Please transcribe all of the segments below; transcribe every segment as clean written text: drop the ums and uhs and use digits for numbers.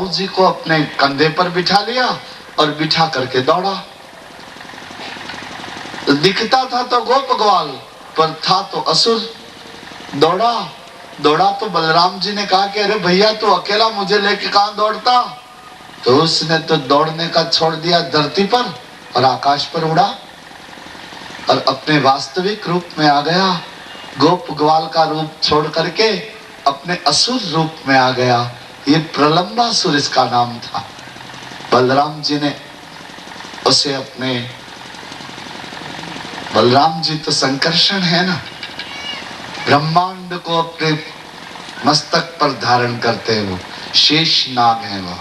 जी को अपने कंधे पर बिठा लिया और बिठा करके दौड़ा। दिखता था तो गोप ग्वाल, पर था तो असुर। दौड़ा दौड़ा तो बलराम जी ने कहा कि अरे भैया तू अकेला मुझे लेके कहां दौड़ता। तो उसने तो दौड़ने का छोड़ दिया, धरती पर और आकाश पर उड़ा और अपने वास्तविक रूप में आ गया। गोप ग्वाल का रूप छोड़ करके अपने असुर रूप में आ गया। ये प्रलंबासुर इसका नाम था। बलराम जी ने उसे अपने, बलराम जी तो संकर्षण है ना, ब्रह्मांड को अपने मस्तक पर धारण करते हैं, वो शेष नाग है, वो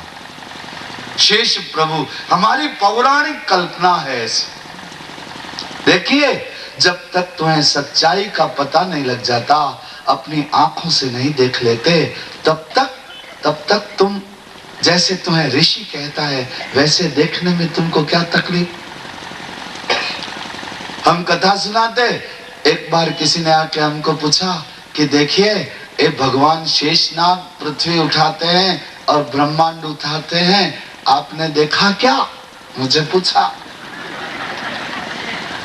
शेष प्रभु। हमारी पौराणिक कल्पना है ऐसी। देखिए, जब तक तुम्हें सच्चाई का पता नहीं लग जाता, अपनी आंखों से नहीं देख लेते, तब तक तुम, जैसे तुम्हें ऋषि कहता है वैसे देखने में तुमको क्या तकलीफ। हम कथा सुनाते, एक बार किसी ने आके हमको पूछा कि देखिए ये भगवान शेषनाग पृथ्वी उठाते हैं और ब्रह्मांड उठाते हैं, आपने देखा क्या? मुझे पूछा।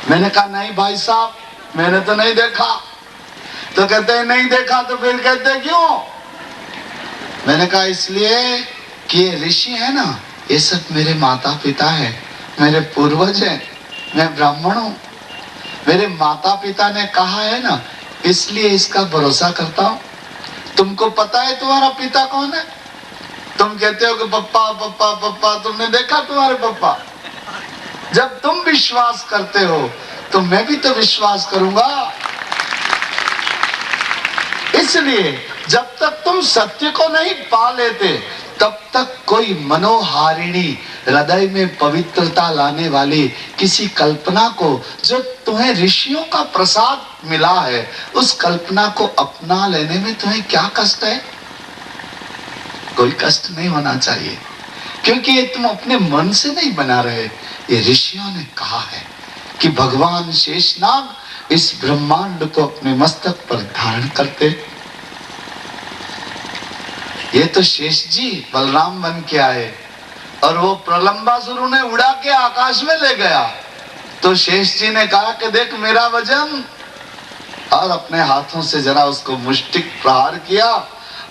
मैंने कहा नहीं भाई साहब, मैंने तो नहीं देखा। तो कहते हैं नहीं देखा तो फिर कहते क्यों? मैंने कहा इसलिए कि ये ऋषि है ना, ये सब मेरे माता पिता है, मेरे पूर्वज हैं, मैं ब्राह्मण हूं। मेरे माता पिता ने कहा है ना, इसलिए इसका भरोसा करता हूं। तुमको पता है तुम्हारा पिता कौन है? तुम कहते हो कि पप्पा पप्पा पप्पा, तुमने देखा तुम्हारे पप्पा? जब तुम विश्वास करते हो तो मैं भी तो विश्वास करूंगा। इसलिए जब तक तुम सत्य को नहीं पा लेते, तब तक कोई मनोहारिणी, हृदय में पवित्रता लाने वाली किसी कल्पना को, जो तुम्हें ऋषियों का प्रसाद मिला है, उस कल्पना को अपना लेने में तुम्हें क्या कष्ट है? कोई कष्ट नहीं होना चाहिए, क्योंकि ये तुम अपने मन से नहीं बना रहे। ये ऋषियों ने कहा है कि भगवान शेषनाग इस ब्रह्मांड को अपने मस्तक पर धारण करते। ये तो शेष जी बलराम बन के आए और वो प्रलंबासुर ने उड़ा के आकाश में ले गया। तो शेष जी ने कहा कि देख मेरा वजन, और अपने हाथों से जरा उसको मुष्टिक प्रहार किया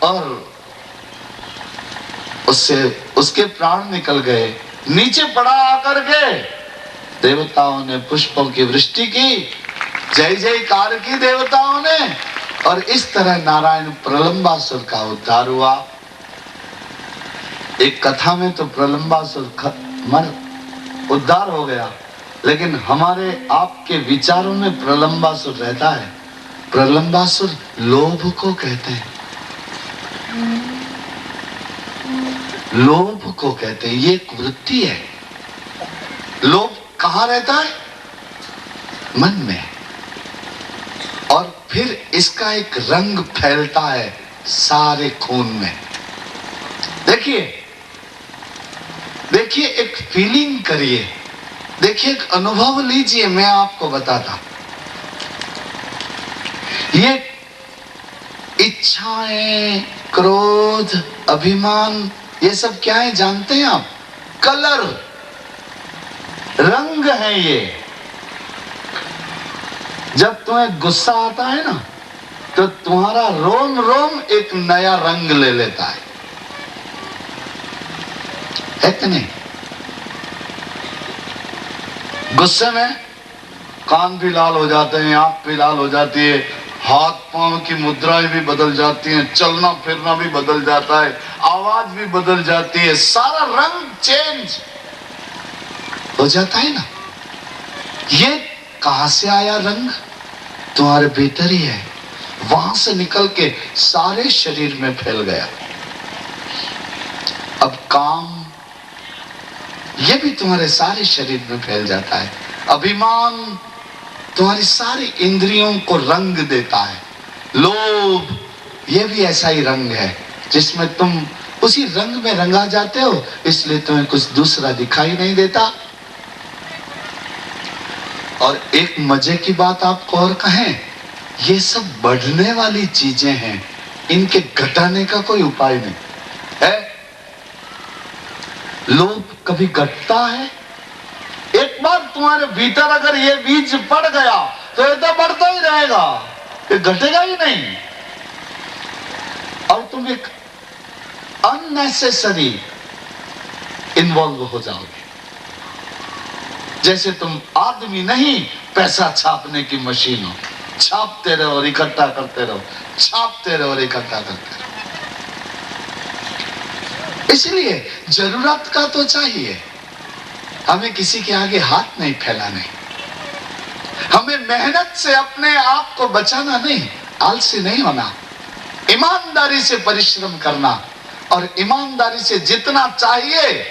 और उससे उसके प्राण निकल गए। नीचे पड़ा आकर के देवताओं ने पुष्पों की वृष्टि की, जय जयकार की देवताओं ने, और इस तरह नारायण प्रलंबासुर का उद्धार हुआ। एक कथा में तो प्रलंबासुर उद्धार हो गया, लेकिन हमारे आपके विचारों में प्रलंबासुर रहता है। प्रलंबासुर लोभ को कहते हैं, लोभ को कहते हैं। ये एक वृत्ति है। लोभ कहाँ रहता है? मन में। और फिर इसका एक रंग फैलता है सारे खून में। देखिए देखिए, एक फीलिंग करिए, देखिए एक अनुभव लीजिए। मैं आपको बताता, ये इच्छाएं, क्रोध, अभिमान, ये सब क्या है जानते हैं आप? कलर, रंग है ये। जब तुम्हें गुस्सा आता है ना, तो तुम्हारा रोम रोम एक नया रंग ले लेता है। है कि नहीं? गुस्से में कान भी लाल हो जाते हैं, आंख भी लाल हो जाती है, हाथ पांव की मुद्राएं भी बदल जाती हैं, चलना फिरना भी बदल जाता है, आवाज भी बदल जाती है, सारा रंग चेंज हो जाता है ना। ये कहां से आया रंग? तुम्हारे भीतर ही है, वहां से निकल के सारे शरीर में फैल गया। अब काम, ये भी तुम्हारे सारे शरीर में फैल जाता है। अभिमान तुम्हारी सारी इंद्रियों को रंग देता है। लोभ, ये भी ऐसा ही रंग है जिसमें तुम उसी रंग में रंगा जाते हो, इसलिए तुम्हें कुछ दूसरा दिखाई नहीं देता। और एक मजे की बात आपको और कहें, ये सब बढ़ने वाली चीजें हैं, इनके घटाने का कोई उपाय नहीं है। लोभ कभी घटता है? एक बार तुम्हारे भीतर अगर ये बीज पड़ गया तो ये तो बढ़ता ही रहेगा, ये घटेगा ही नहीं। और तुम एक अननेसेसरी इन्वॉल्व हो जाओगे। जैसे तुम आदमी नहीं, पैसा छापने की मशीन हो, छापते रहो और इकट्ठा करते रहो, छापते रहो और इकट्ठा करते रहो। इसलिए जरूरत का तो चाहिए, हमें किसी के आगे हाथ नहीं फैलाने, हमें मेहनत से अपने आप को बचाना नहीं, आलसी नहीं होना, ईमानदारी से परिश्रम करना और ईमानदारी से जितना चाहिए,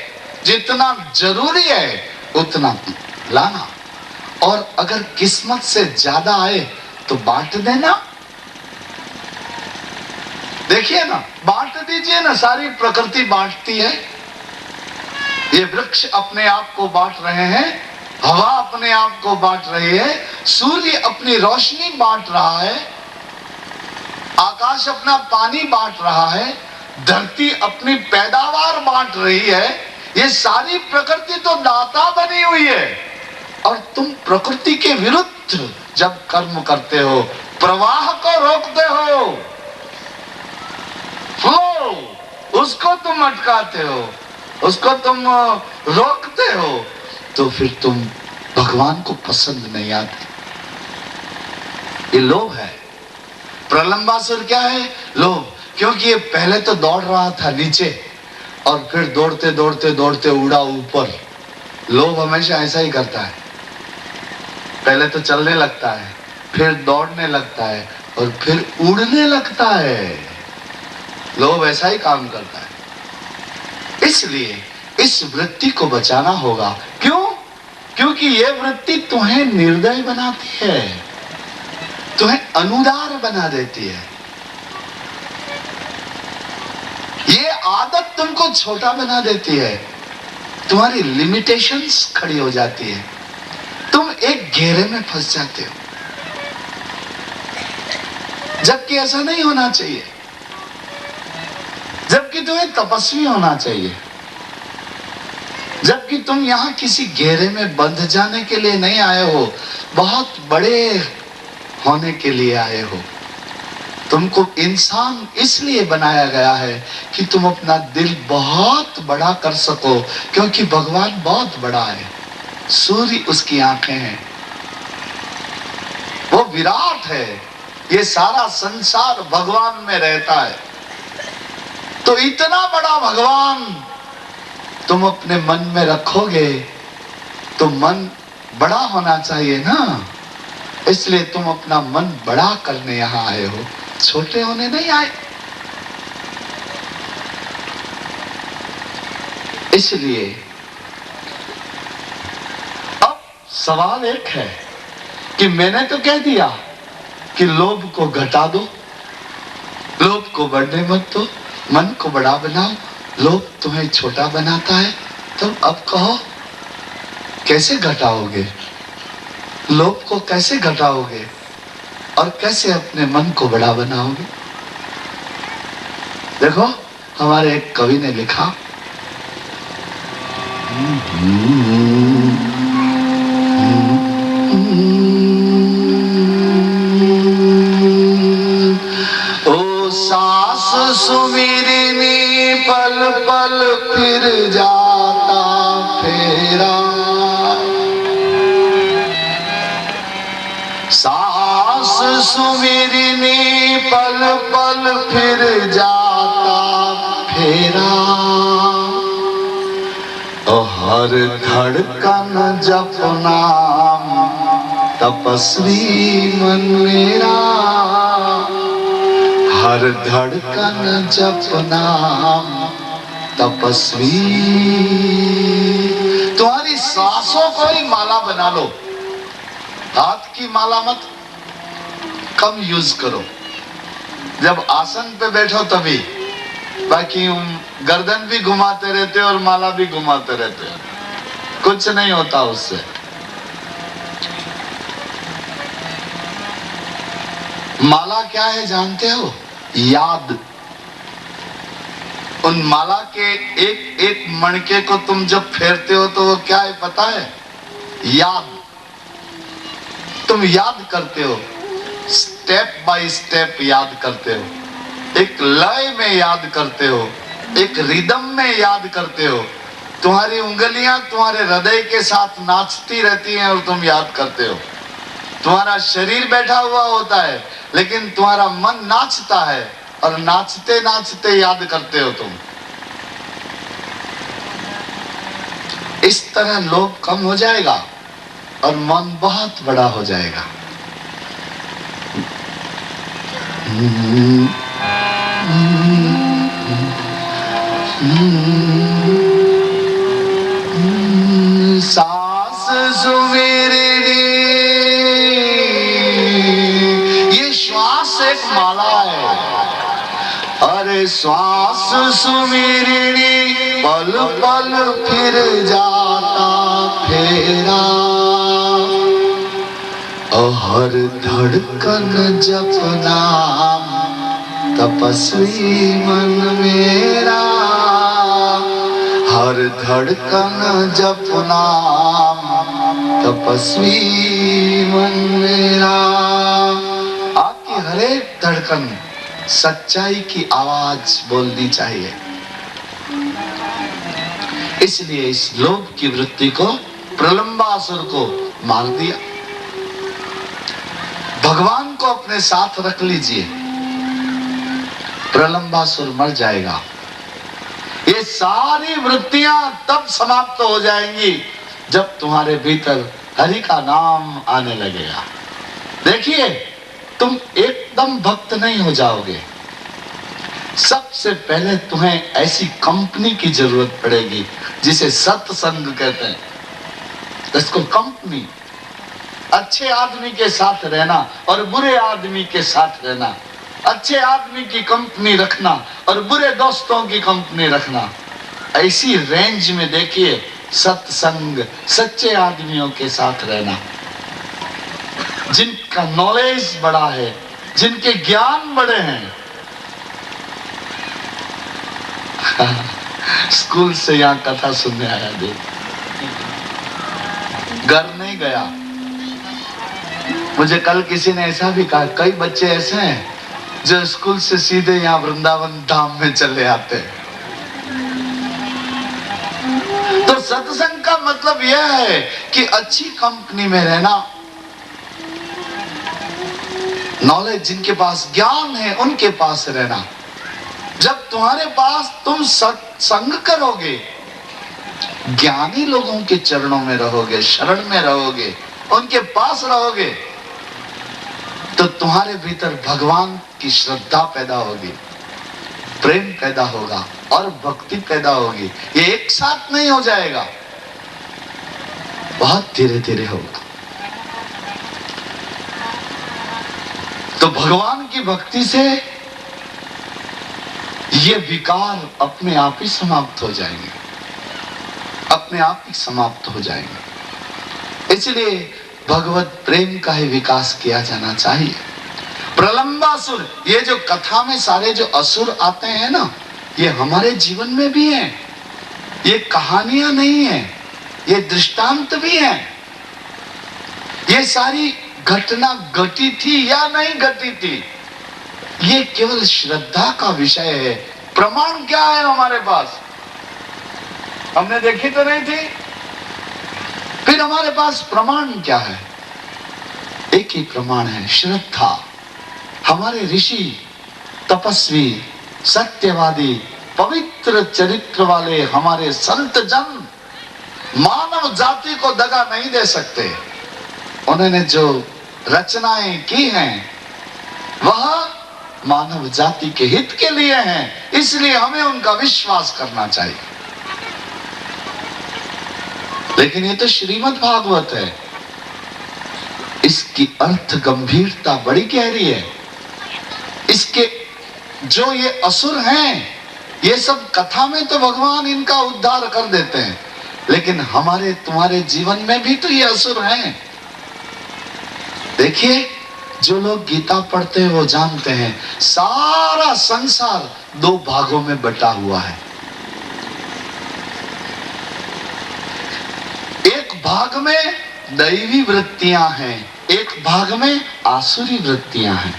जितना जरूरी है उतना लाना। और अगर किस्मत से ज्यादा आए तो बांट देना। देखिए ना, बांट दीजिए ना, सारी प्रकृति बांटती है। ये वृक्ष अपने आप को बांट रहे हैं, हवा अपने आप को बांट रही है, सूर्य अपनी रोशनी बांट रहा है, आकाश अपना पानी बांट रहा है, धरती अपनी पैदावार बांट रही है। ये सारी प्रकृति तो दाता बनी हुई है। और तुम प्रकृति के विरुद्ध जब कर्म करते हो, प्रवाह को रोकते हो, फ्लो उसको तुम अटकाते हो, उसको तुम रोकते हो, तो फिर तुम भगवान को पसंद नहीं आते। ये लोभ है। प्रलंबासुर क्या है? लोभ। क्योंकि ये पहले तो दौड़ रहा था नीचे और फिर दौड़ते दौड़ते दौड़ते उड़ा ऊपर। लोभ हमेशा ऐसा ही करता है, पहले तो चलने लगता है, फिर दौड़ने लगता है और फिर उड़ने लगता है। लोभ ऐसा ही काम करता है। इसलिए इस वृत्ति को बचाना होगा। क्यों? क्योंकि ये वृत्ति तुम्हें निर्दय बनाती है, तुम्हें अनुदार बना देती है। ये आदत तुमको छोटा बना देती है, तुम्हारी लिमिटेशंस खड़ी हो जाती है, तुम एक घेरे में फंस जाते हो। जबकि ऐसा नहीं होना चाहिए, जबकि तुम्हें तपस्वी होना चाहिए, जबकि तुम यहां किसी घेरे में बंध जाने के लिए नहीं आए हो, बहुत बड़े होने के लिए आए हो। तुमको इंसान इसलिए बनाया गया है कि तुम अपना दिल बहुत बड़ा कर सको, क्योंकि भगवान बहुत बड़ा है, सूर्य उसकी आंखें हैं, वो विराट है, ये सारा संसार भगवान में रहता है। तो इतना बड़ा भगवान तुम अपने मन में रखोगे तो मन बड़ा होना चाहिए ना। इसलिए तुम अपना मन बड़ा करने यहां आए हो, छोटे होने नहीं आए। इसलिए अब सवाल एक है कि मैंने तो कह दिया कि लोभ को घटा दो, लोभ को बढ़ने मत दो, मन को बड़ा बनाओ। लोभ तुम्हें छोटा बनाता है, तो अब कहो कैसे घटाओगे? लोभ को कैसे घटाओगे और कैसे अपने मन को बड़ा बनाओगे? देखो, हमारे एक कवि ने लिखा, ओ सास सुमिरनी पल पल फिर जा फेरा। सास सुमिरनी पल पल फिर जाता फेरा। हर धड़कन जप नाम तपस्वी मन मेरा। हर धड़कन जप नाम तपस्वी। तुम्हारी सांसों को ही माला बना लो, हाथ की माला मत कम यूज करो, जब आसन पे बैठो तभी, बाकी गर्दन भी घुमाते रहते हो और माला भी घुमाते रहते हो, कुछ नहीं होता उससे। माला क्या है जानते हो? याद। उन माला के एक एक मणके को तुम जब फेरते हो तो वो क्या है पता है? याद। तुम याद करते हो, स्टेप बाय स्टेप याद करते हो, एक लय में याद करते हो, एक रिदम में याद करते हो। तुम्हारी उंगलियां तुम्हारे हृदय के साथ नाचती रहती हैं और तुम याद करते हो। तुम्हारा शरीर बैठा हुआ होता है लेकिन तुम्हारा मन नाचता है और नाचते नाचते याद करते हो तुम। इस तरह लोभ कम हो जाएगा और मन बहुत बड़ा हो जाएगा। सास सुमिरनी, ये श्वास एक माला है। अरे श्वास सुमिरनी पल पल फिर जाता फेरा। हर धड़कन जप नाम तपस्वी मन मेरा। हर धड़कन जप नाम तपस्वी मन मेरा। आपकी हर एक धड़कन सच्चाई की आवाज बोलनी चाहिए। इसलिए इस लोभ की वृत्ति को, प्रलंबासुर को मार दिया। भगवान को अपने साथ रख लीजिए, प्रलंबासुर मर जाएगा। ये सारी वृत्तियां तब समाप्त हो जाएंगी जब तुम्हारे भीतर हरि का नाम आने लगेगा। देखिए, तुम एकदम भक्त नहीं हो जाओगे। सबसे पहले तुम्हें ऐसी कंपनी की जरूरत पड़ेगी जिसे सत्संग कहते हैं। इसको कंपनी, अच्छे आदमी के साथ रहना और बुरे आदमी के साथ रहना, अच्छे आदमी की कंपनी रखना और बुरे दोस्तों की कंपनी रखना। ऐसी रेंज में देखिए सत्संग, सच्चे आदमियों के साथ रहना, जिनका नॉलेज बड़ा है, जिनके ज्ञान बड़े हैं। स्कूल से यहाँ कथा सुनने आया, देख, घर नहीं गया। मुझे कल किसी ने ऐसा भी कहा, कई बच्चे ऐसे हैं जो स्कूल से सीधे यहाँ वृंदावन धाम में चले आते हैं। तो सत्संग का मतलब यह है कि अच्छी कंपनी में रहना, नॉलेज, जिनके पास ज्ञान है उनके पास रहना। जब तुम्हारे पास तुम सत्संग करोगे, ज्ञानी लोगों के चरणों में रहोगे, शरण में रहोगे, उनके पास रहोगे, तो तुम्हारे भीतर भगवान की श्रद्धा पैदा होगी, प्रेम पैदा होगा और भक्ति पैदा होगी। ये एक साथ नहीं हो जाएगा, बहुत धीरे धीरे होगा। तो भगवान की भक्ति से ये विकार अपने आप ही समाप्त हो जाएंगे, अपने आप ही समाप्त हो जाएंगे। इसलिए भगवत प्रेम का ही विकास किया जाना चाहिए। प्रलंबासुर, ये जो कथा में सारे जो असुर आते हैं ना, ये हमारे जीवन में भी हैं। ये कहानियां नहीं है, ये दृष्टांत भी हैं। ये सारी घटना घटी थी या नहीं घटी थी, ये केवल श्रद्धा का विषय है। प्रमाण क्या है हमारे पास? हमने देखी तो नहीं थी, फिर हमारे पास प्रमाण क्या है? एक ही प्रमाण है, श्रद्धा। हमारे ऋषि, तपस्वी, सत्यवादी, पवित्र चरित्र वाले हमारे संत जन मानव जाति को दगा नहीं दे सकते। उन्होंने जो रचनाएं की हैं वह मानव जाति के हित के लिए हैं, इसलिए हमें उनका विश्वास करना चाहिए। लेकिन ये तो श्रीमद् भागवत है, इसकी अर्थ गंभीरता बड़ी गहरी है। इसके जो ये असुर हैं, ये सब कथा में तो भगवान इनका उद्धार कर देते हैं, लेकिन हमारे तुम्हारे जीवन में भी तो ये असुर हैं। देखिए, जो लोग गीता पढ़ते हैं वो जानते हैं सारा संसार दो भागों में बटा हुआ है। एक भाग में दैवी वृत्तियां हैं, एक भाग में आसुरी वृत्तियां हैं।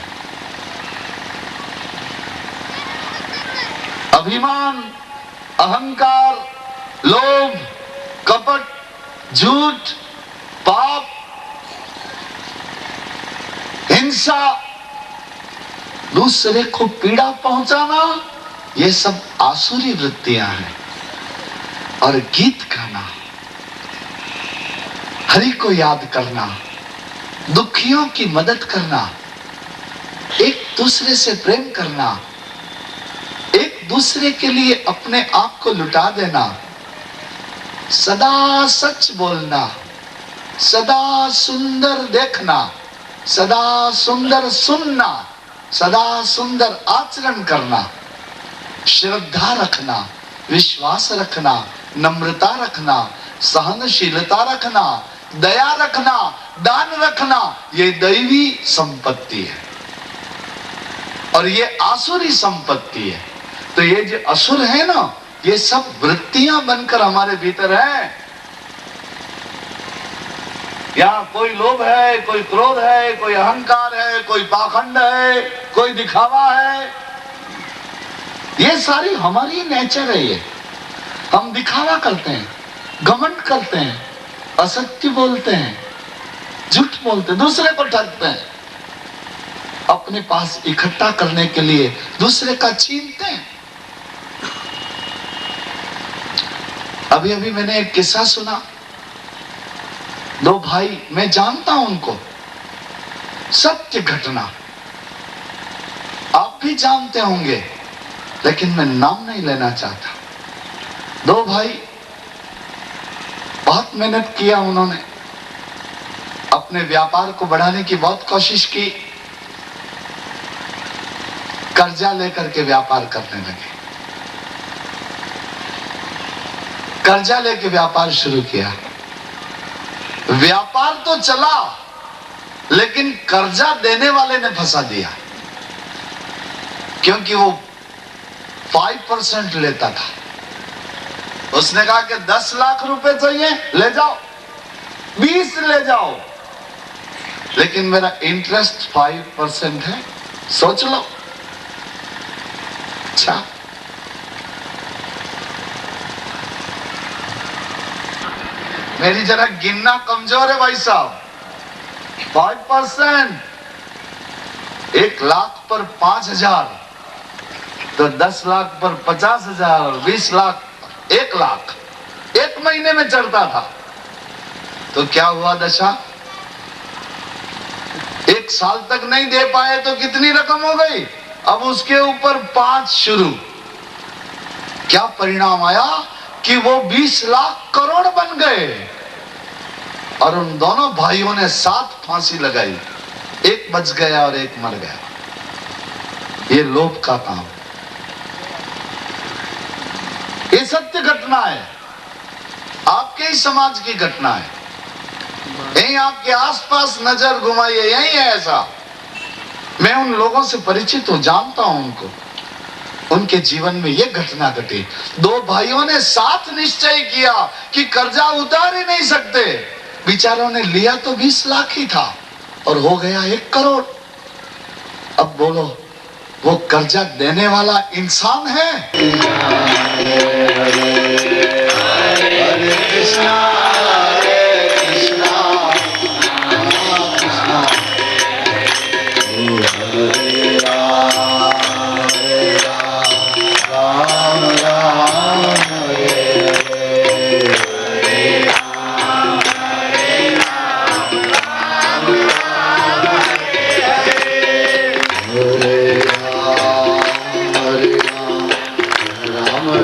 अभिमान, अहंकार, लोभ, कपट, झूठ, पाप, हिंसा, दूसरे को पीड़ा पहुंचाना, ये सब आसुरी वृत्तियां हैं। और गीत गाना, हरि को याद करना, दुखियों की मदद करना, एक दूसरे से प्रेम करना, एक दूसरे के लिए अपने आप को लुटा देना, सदा सच बोलना, सदा सुंदर देखना, सदा सुंदर सुनना, सदा सुंदर आचरण करना, श्रद्धा रखना, विश्वास रखना, नम्रता रखना, सहनशीलता रखना, दया रखना, दान रखना, ये दैवी संपत्ति है और ये आसुरी संपत्ति है। तो ये जो असुर है ना, ये सब वृत्तियां बनकर हमारे भीतर है। यहाँ कोई लोभ है, कोई क्रोध है, कोई अहंकार है, कोई पाखंड है, कोई दिखावा है। ये सारी हमारी नेचर है। ये हम दिखावा करते हैं, घमंड करते हैं, असत्य बोलते हैं, झूठ बोलते हैं, दूसरे को ठगते हैं, अपने पास इकट्ठा करने के लिए दूसरे का छीनते हैं। अभी अभी मैंने एक किस्सा सुना, दो भाई, मैं जानता हूं उनको, सत्य घटना, आप भी जानते होंगे, लेकिन मैं नाम नहीं लेना चाहता। दो भाई, बहुत मेहनत किया उन्होंने, अपने व्यापार को बढ़ाने की बहुत कोशिश की, कर्जा लेकर के व्यापार करने लगे। कर्जा लेके व्यापार शुरू किया, व्यापार तो चला, लेकिन कर्जा देने वाले ने फंसा दिया, क्योंकि वो 5% लेता था। उसने कहा कि 10 लाख रुपए चाहिए, ले जाओ, 20 ले जाओ, लेकिन मेरा इंटरेस्ट 5% है, सोच लो। अच्छा, मेरी जरा गिनना कमजोर है भाई साहब। 5%, 1 लाख पर 5,000, तो 10 लाख पर 50,000 और 20 लाख 1 लाख, 1 महीने में चढ़ता था। तो क्या हुआ दशा? 1 साल तक नहीं दे पाए तो कितनी रकम हो गई? अब उसके ऊपर 5 शुरू। क्या परिणाम आया कि वो 20 लाख करोड़ बन गए। और उन दोनों भाइयों ने 7 फांसी लगाई, एक बच गया और एक मर गया। ये लोभ का काम, ये सत्य घटना है, आपके ही समाज की घटना है। यही आपके आसपास नजर घुमाइए, यही है ऐसा। मैं उन लोगों से परिचित हूं, जानता हूं उनको, उनके जीवन में यह घटना घटी। 2 भाइयों ने साथ निश्चय किया कि कर्जा उतार ही नहीं सकते। बेचारों ने लिया तो 20 लाख ही था और हो गया 1 करोड़। अब बोलो, वो कर्जा देने वाला इंसान है? हरे कृष्णा हरे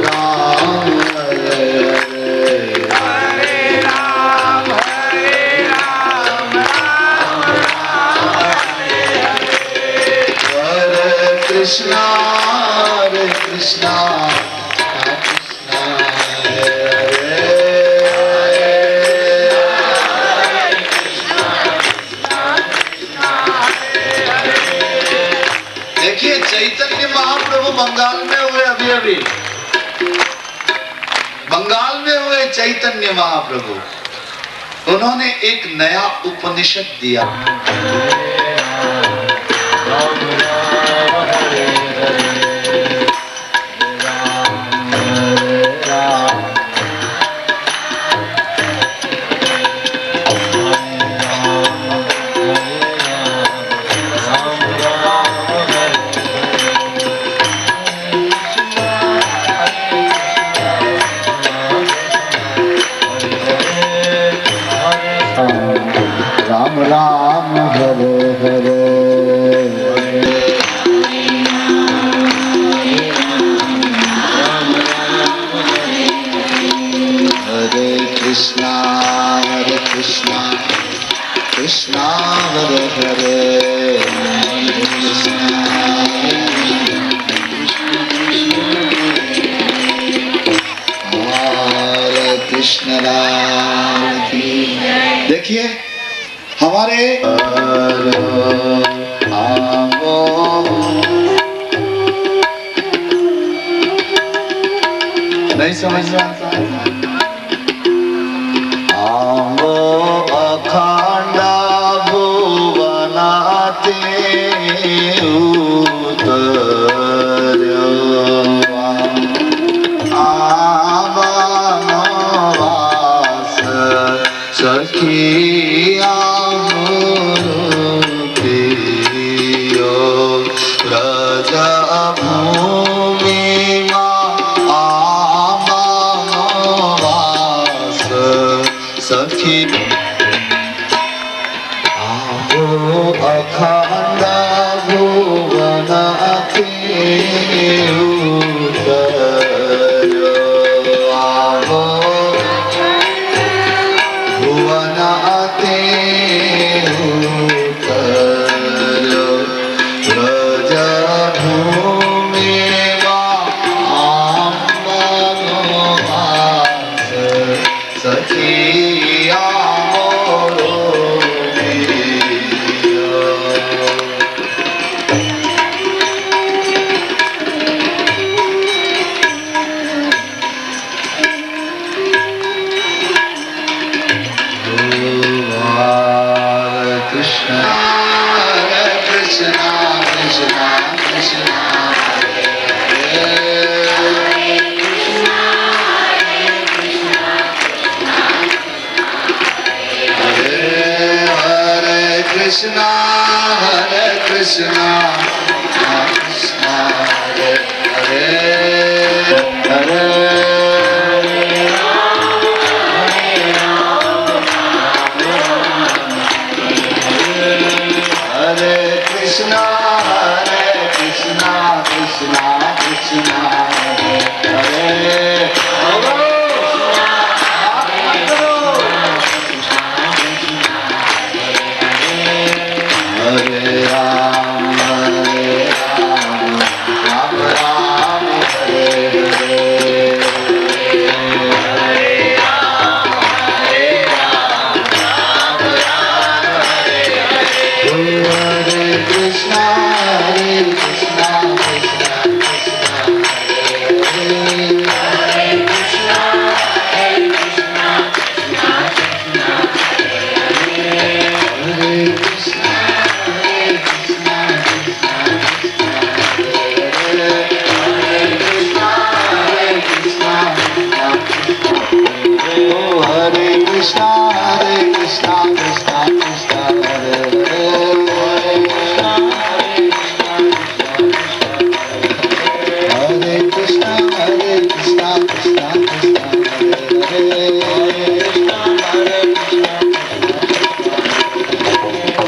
राम हरे हरे, हरे राम राम राम हरे हरे, हरे कृष्णा कृष्णा कृष्णा हरे हरे। देखिए चैतन्य महाप्रभु बंगाल में हुए, अभी अभी बंगाल में हुए चैतन्य महाप्रभु, उन्होंने एक नया उपनिषद दिया। राम राम हरे हरे, हरे कृष्णा कृष्णा हरे हरे, हरे कृष्ण राम की। देखिए हमारे नहीं समझ में आता है। आमो अखंडा भुवनाते उतर्यो, आवास सखिया सखी आहो अखंड भुवनाते उतर्यो, आहो भुवनाते उतर्यो, ब्रजभूमि सखिया Krishna Krishna Krishna Krishna Krishna, Hare Krishna, Krishna Hare Hare, Hare Hare Krishna, Krishna Krishna Hare Hare, Hare Ram, Ram Ram, Hare Hare, Hare Krishna, Krishna Krishna Hare Krishna, Krishna Krishna Hare Hare, Hare Krishna, Krishna Krishna Hare Hare,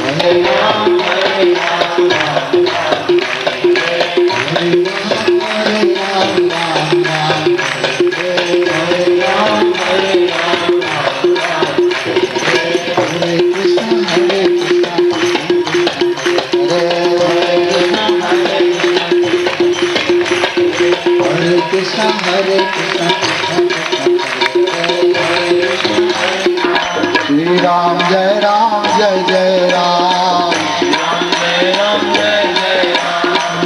Hare Ram, Hare Ram, Ram Ram. Shri Ram जय जय राम,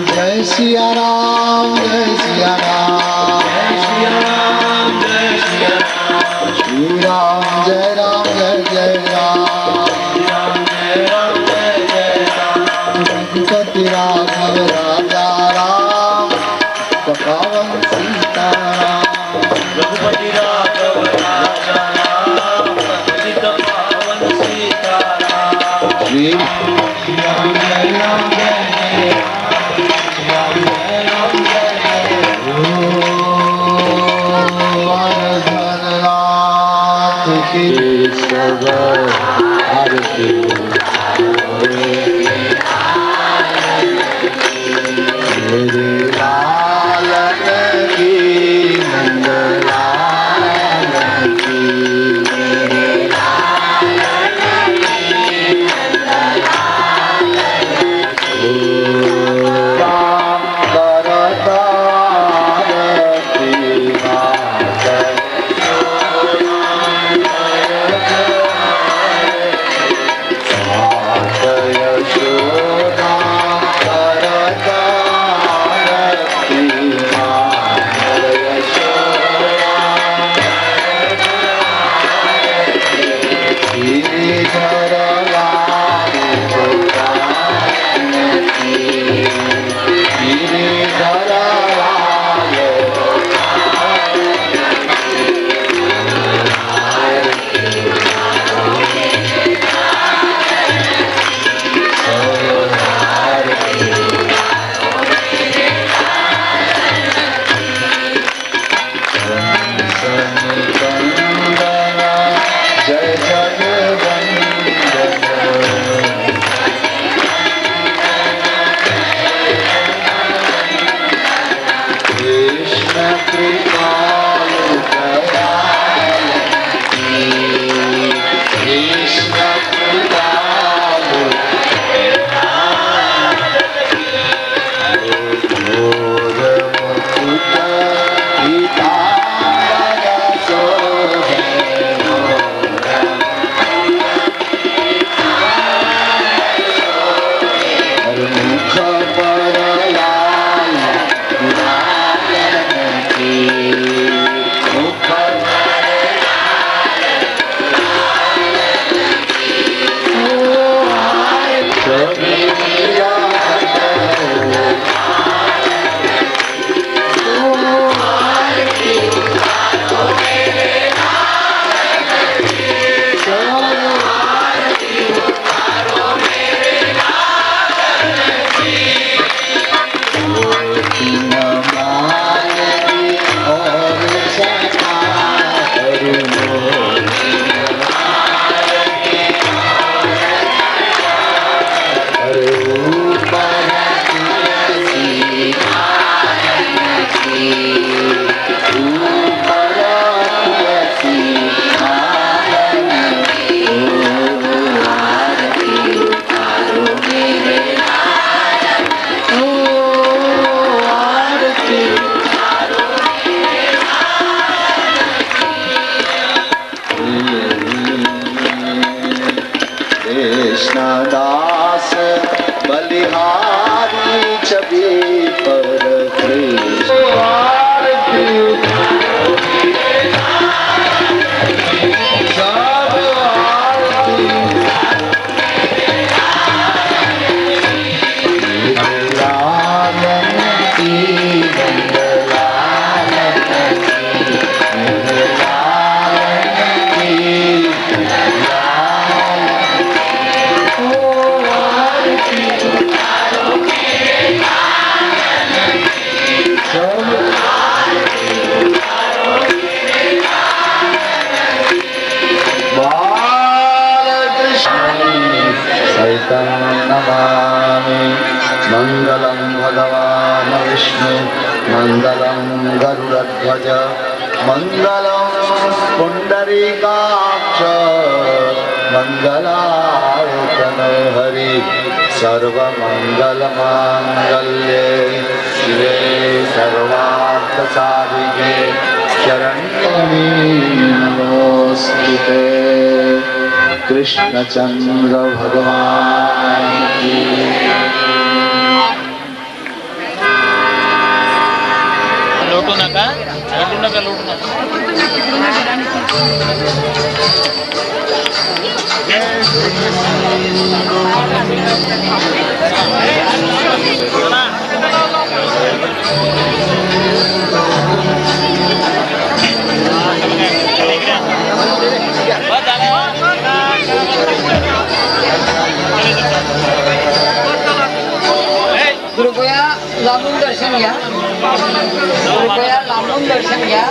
जय सिया राम जय सिया राम, श्री राम जय जय राम, रघुपति राघव राजा राम, पवन सीता राम, रघुपति राघव राजा राम, पतित पावन सीता राम। श्री राम जय राम जय राम जय राम जय नाथ की सब आरती मेरे लालन की नंदलालन की, मेरे लालन की नंदलालन की, राम करता आरती माता, यशोदा करता आरती माता, यशोदा गिरिधर लाल की, गिरिधर लाल जय कृष्ण कृपालु दयालु की, कृष्ण कृपालु घोर मुकुट पीताम्बर शोभे, मुख पर लाल गुलालन की, मुख पर छवि कृष्णदास बलिहारी छवि पर कृष्ण आरती सब आरती लालन की नंदलालन की, लालन की नमामि मंगलम भगवान विष्णु मंगलम गरुड़ध्वज मंगलम पुंडरीकाक्ष मंगलायतन हरि सर्वमंगलमांगल्ये शिवे सर्वार्थसाधिके शरण्ये नमोस्तुते। कृष्णचंद्र भगवान की। लोटू नका लोटू नका लोटू नका कृपया लांबून दर्शन घ्या. कृपया लांबून दर्शन घ्या.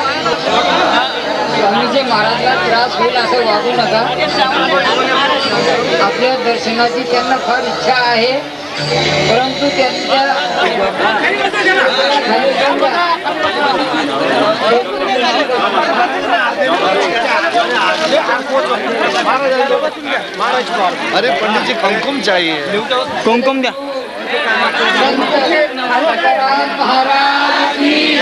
स्वामीजी महाराजला त्रास होईल असं वागू नका. आपल्या दर्शनाची त्यांना फार इच्छा आहे, परंतु त्यांच्या अरे पंडित जी कुमकुम चाहिए. कुमकुम द्या. महाराज की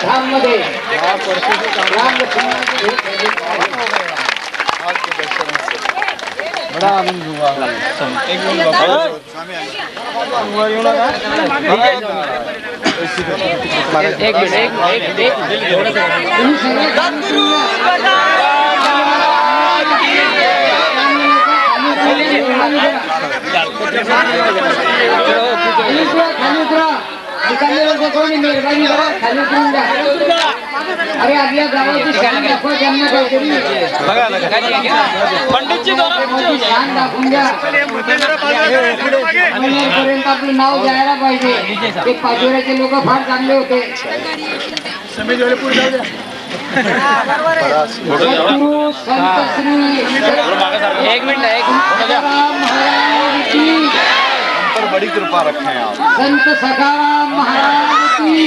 धाम मध्ये बड़ा आनंद हुआ. एक मिनिट बाबा एक कोणी मेहरबानी करा, खाली उतरून द्या. अरे आपल्या गावाची शान दाखवा त्यांना काहीतरी. पंडितजी शान दाखवून द्या. पर्यंत आपलं नाव जायला पाहिजे. ते पाचोऱ्याचे लोक फार चांगले होते. सद्गुरु संत श्री एक मिनिट सखाराम महाराज की. पर बड़ी कृपा रखें आप. संत सखाराम महाराज की.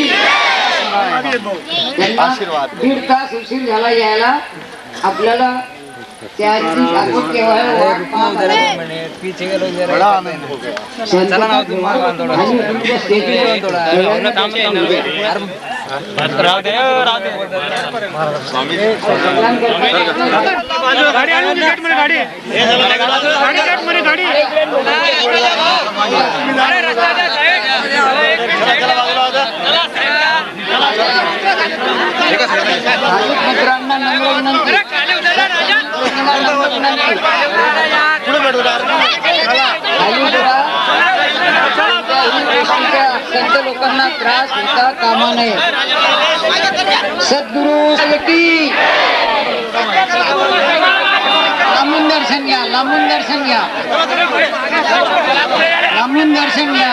आशीर्वाद. दीड तास उशीर झाला यायला. आपल्याला त्याची दाखवत केव्हा बड़ा आनंद हो गया. राहू दे राहू दे स्वामी मित्रांना नम्र विनंती. संत लोकांना त्रास होता कामा नये. सद्गुरु की. लांबून दर्शन घ्या. लांबून दर्शन घ्या. लांबून दर्शन घ्या.